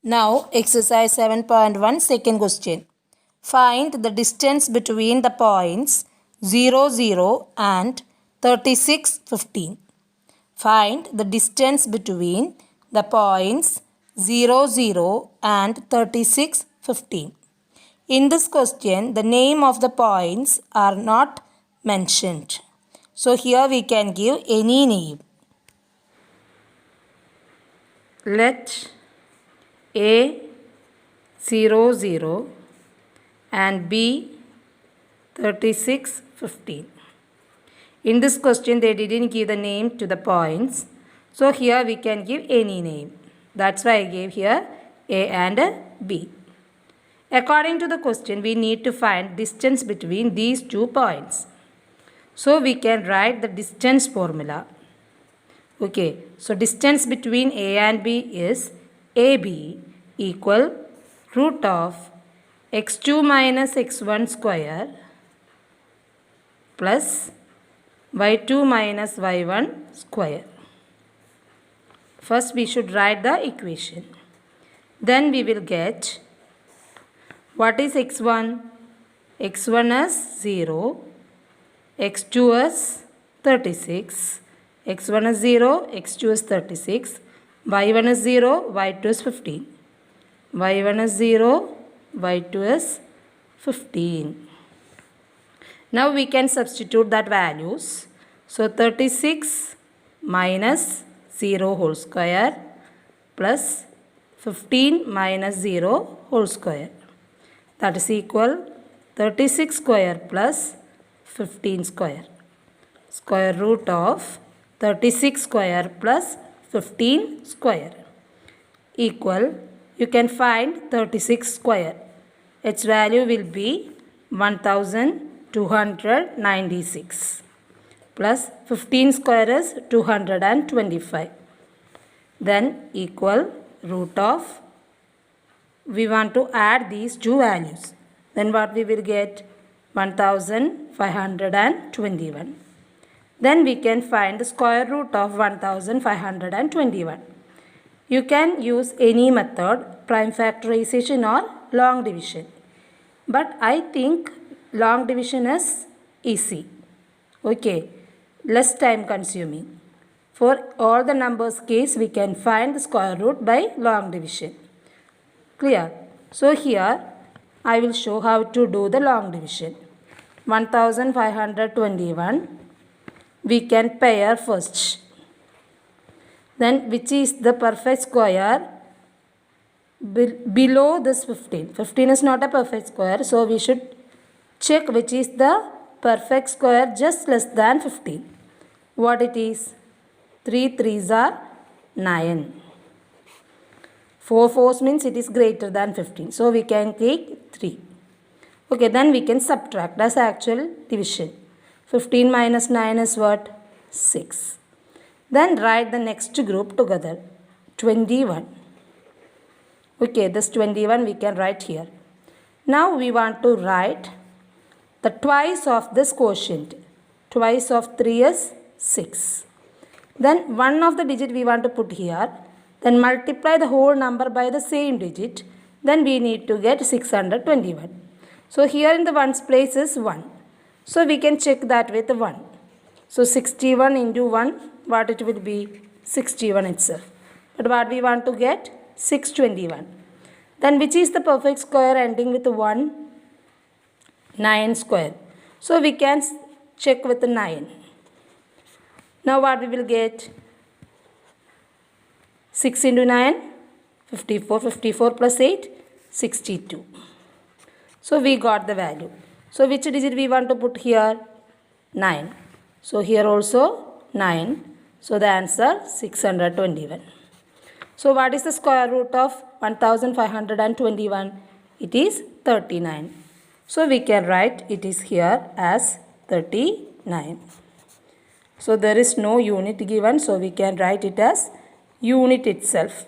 Now, exercise 7.1, second question. Find the distance between the points 0, 0 and 36, 15. Find the distance between the points 0, 0 and 36, 15. In this question, the name of the points are not mentioned. So, here we can give any name. Let A 0, 0 and B 36, 15. In this question, they didn't give the name to the points. So here we can give any name. That's why I gave here A and B. According to the question, we need to find distance between these 2 points. So we can write the distance formula. Okay, so distance between A and B is AB equal root of x2 minus x1 square plus y2 minus y1 square. First we should write the equation. Then we will get what is x1? x1 is 0, x2 is 36, x1 is 0, x2 is 36, y1 is 0, y2 is 15. y1 is 0, y2 is 15. Now we can substitute that values. So 36 minus 0 whole square plus 15 minus 0 whole square. That is equal 36 square plus 15 square. Square root of 36 square plus 15 square equal, you can find 36 square. Its value will be 1296 plus 15 square is 225. Then equal root of, we want to add these 2 values. Then what we will get? 1521. Then we can find the square root of 1521. You can use any method, prime factorization or long division. But I think long division is easy. Okay, less time consuming. For all the numbers case, we can find the square root by long division. Clear? So here I will show how to do the long division. 1521 we can pair first. Then which is the perfect square below this 15. 15 is not a perfect square, so we should check which is the perfect square just less than 15. What it is? 3 3s are 9. 4 4s means it is greater than 15. So we can take 3. Okay, then we can subtract as actual division. 15 minus 9 is what? 6. Then write the next group together. 21. Okay, this 21 we can write here. Now we want to write the twice of this quotient. Twice of 3 is 6. Then one of the digit we want to put here. Then multiply the whole number by the same digit. Then we need to get 621. So here in the ones place is 1. So we can check that with 1. So 61 into 1, what it will be? 61 itself. But what we want to get? 621. Then which is the perfect square ending with 1? 9 square. So we can check with 9. Now what we will get? 6 into 9, 54. 54 plus 8, 62. So we got the value. So which digit we want to put here? 9. So here also 9. So the answer 621. So what is the square root of 1521? It is 39. So we can write it is here as 39. So there is no unit given, so we can write it as unit itself.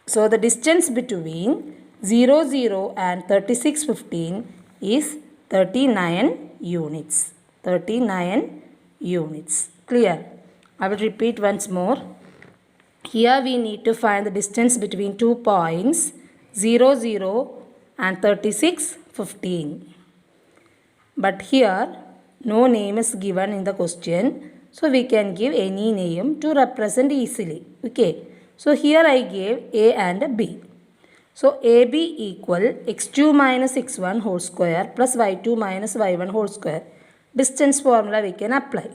So the distance between 0, 0 and 36, 15 is 39 units. 39 units. Clear? I will repeat once more. Here we need to find the distance between 2 points 0, 0 and 36, 15. But here no name is given in the question. So we can give any name to represent easily. Okay. So here I gave A and B. So AB equal x2 minus x1 whole square plus y2 minus y1 whole square. Distance formula we can apply.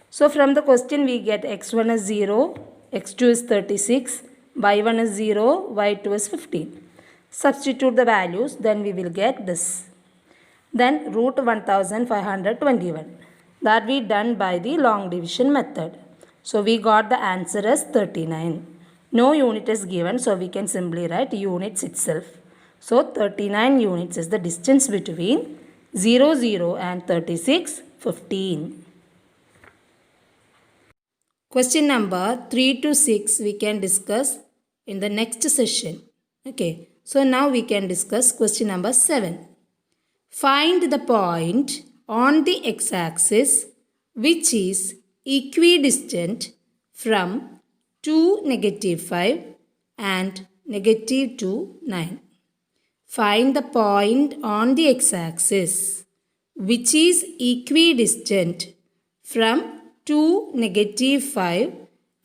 So from the question we get x1 is 0, x2 is 36, y1 is 0, y2 is 15. Substitute the values, then we will get this. Then root 1521. That we done by the long division method. So we got the answer as 39. No unit is given, so we can simply write units itself. So 39 units is the distance between 0, 0 and 36, 15. Question number 3 to 6 we can discuss in the next session. Okay, so now we can discuss question number 7. Find the point on the x-axis which is equidistant from 2, -5 and -2, 9. Find the point on the x-axis which is equidistant from 2, -5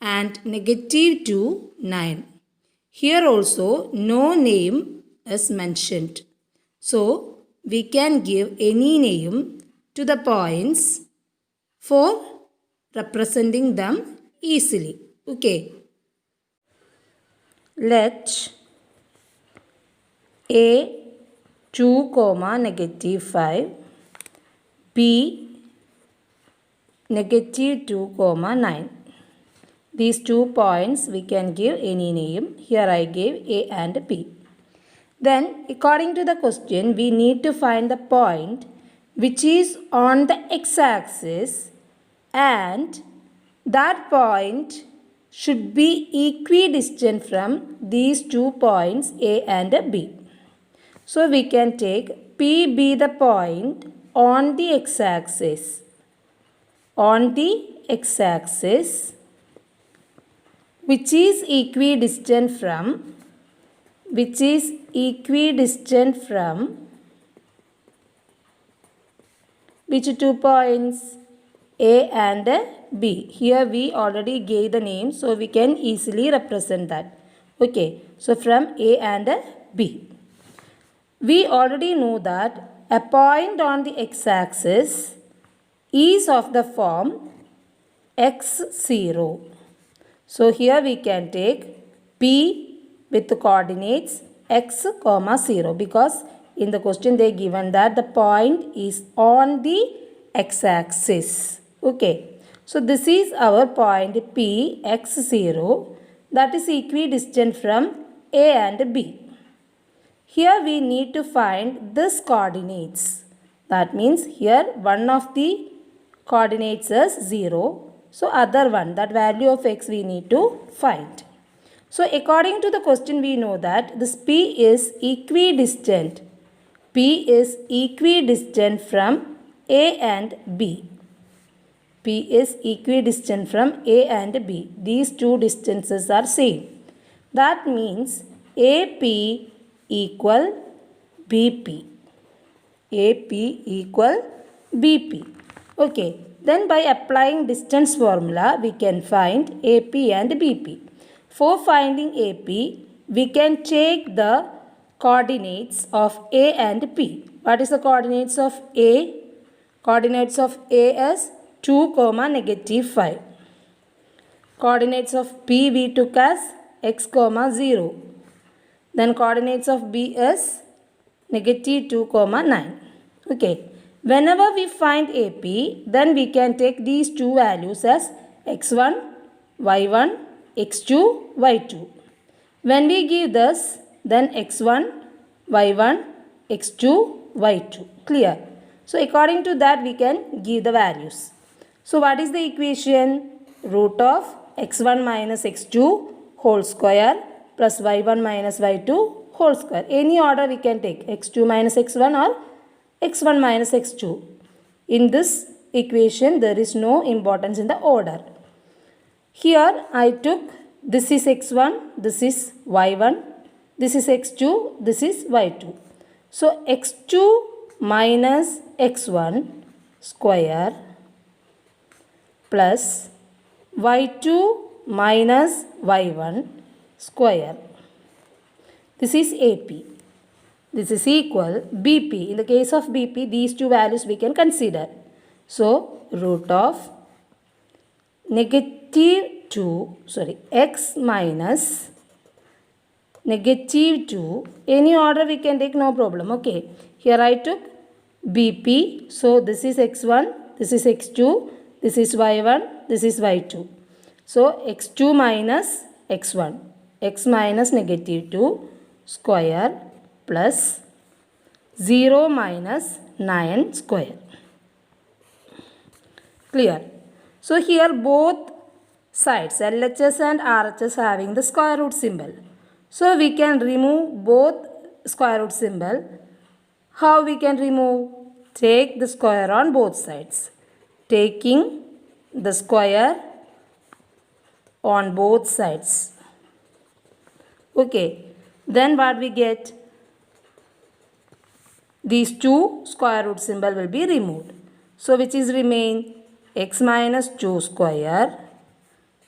and -2, 9. Here also no name is mentioned. So we can give any name to the points for representing them easily. Okay. Let A 2, -5, B -2, 9. These 2 points we can give any name. Here I gave A and B. Then according to the question we need to find the point which is on the x-axis and that point should be equidistant from these 2 points A and B. So we can take P be the point on the x-axis. On the x-axis which is equidistant from which two points? A and B. Here we already gave the name, so we can easily represent that. Okay, so from A and B. We already know that a point on the x-axis is of the form x0. So here we can take P with the coordinates x, 0 because in the question they given that the point is on the x-axis. Okay. So this is our point P x0 that is equidistant from A and B. Here we need to find this coordinates. That means here one of the coordinates is 0. So other one, that value of x we need to find. So according to the question we know that this P is equidistant. P is equidistant from A and B. P is equidistant from A and B. These two distances are same. That means AP equal BP. AP equal BP. Okay. Then by applying distance formula we can find AP and BP. For finding AP we can take the coordinates of A and P. What is the coordinates of A? Coordinates of A is 2, -5. Coordinates of P we took as x, 0. Then coordinates of B is -2, 9. Okay. Whenever we find AP, then we can take these two values as x1, y1, x2, y2. When we give this, then x1, y1, x2, y2. Clear? So according to that we can give the values. So what is the equation? Root of x1 minus x2 whole square plus y1 minus y2 whole square. Any order we can take, x2 minus x1 or x1 minus x2. In this equation there is no importance in the order. Here I took This is x1, this is y1, this is x2, this is y2. So x2 minus x1 square plus y2 minus y1 square. This is AP. This is equal BP. In the case of BP, these two values we can consider. So root of x minus negative 2. Any order we can take, no problem. Okay. Here I took BP. So this is x1, this is x2, this is y1, this is y2. So x2 minus x1. X minus negative 2 square plus 0 minus 9 square. Clear? So here both sides LHS and RHS having the square root symbol. So we can remove both square root symbol. How we can remove? Take the square on both sides. Taking the square on both sides. Okay. Then what we get? These two square root symbol will be removed. So which is remain? X minus 2 square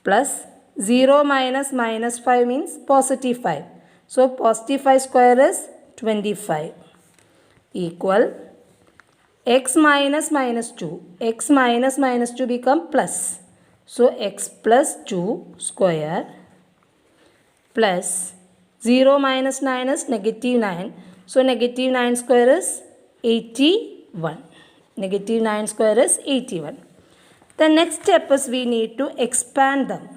plus 0 minus minus 5 means positive 5. So positive 5 square is 25 equal x minus minus 2. X minus minus 2 become plus. So x plus 2 square plus 0 minus 9 is negative 9. So negative 9 square is 81. Negative 9 square is 81. The next step is we need to expand them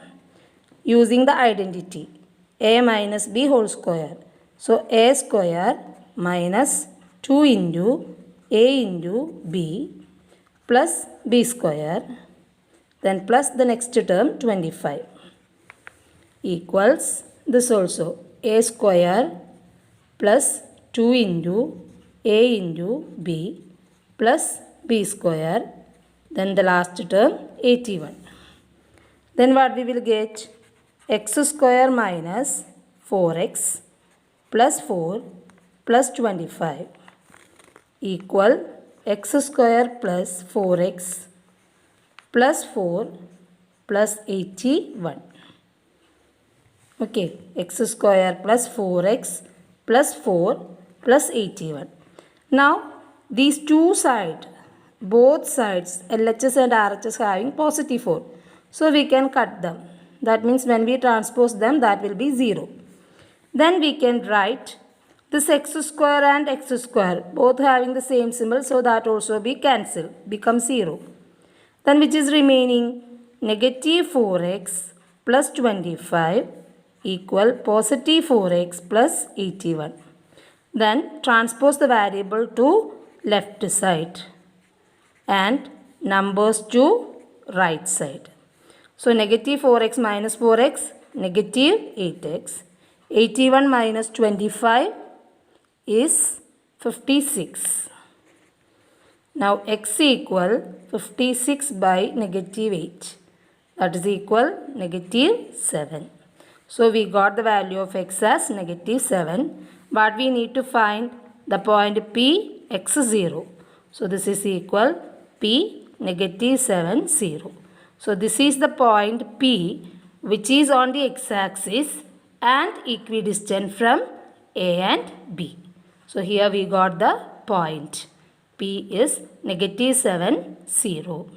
using the identity a minus b whole square. So a square minus 2 into a into b plus b square, then plus the next term 25 equals this also a square plus 2 into a into b plus b square, then the last term 81. Then what we will get? X square minus 4x plus 4 plus 25 equal x square plus 4x plus 4 plus 81. Okay, x square plus 4x plus 4 plus 81. Now these two sides, both sides LHS and RHS having positive 4. So we can cut them. That means when we transpose them, that will be 0. Then we can write this x square and x square both having the same symbol, so that also be cancelled, become 0. Then which is remaining? Negative 4x plus 25 equal positive 4x plus 81. Then transpose the variable to left side and numbers to right side. So negative 4x minus 4x, negative 8x. 81 minus 25 is 56. Now x equal 56 by negative 8. That is equal negative 7. So we got the value of x as negative 7. But we need to find the point P x0. So this is equal P negative 7, 0. So this is the point P which is on the x-axis and equidistant from A and B. So here we got the point. P is negative 7, 0.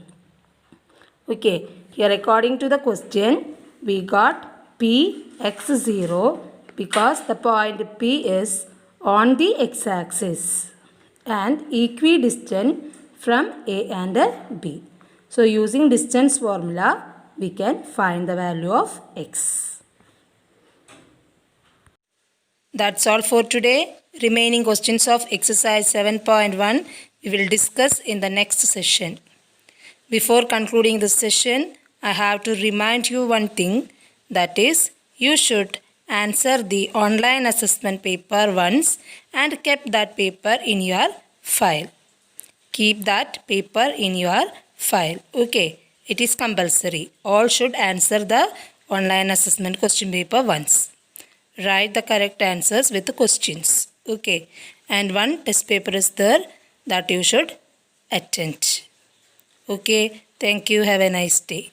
Okay, here according to the question, we got P x0 because the point P is on the x-axis and equidistant from A and B. So using distance formula, we can find the value of x. That's all for today. Remaining questions of exercise 7.1 we will discuss in the next session. Before concluding this session, I have to remind you one thing, that is, you should answer the online assessment paper once and keep that paper in your file. Keep that paper in your file. Okay, it is compulsory. All should answer the online assessment question paper once. Write the correct answers with the questions. Okay. And one test paper is there that you should attend. Okay. Thank you. Have a nice day.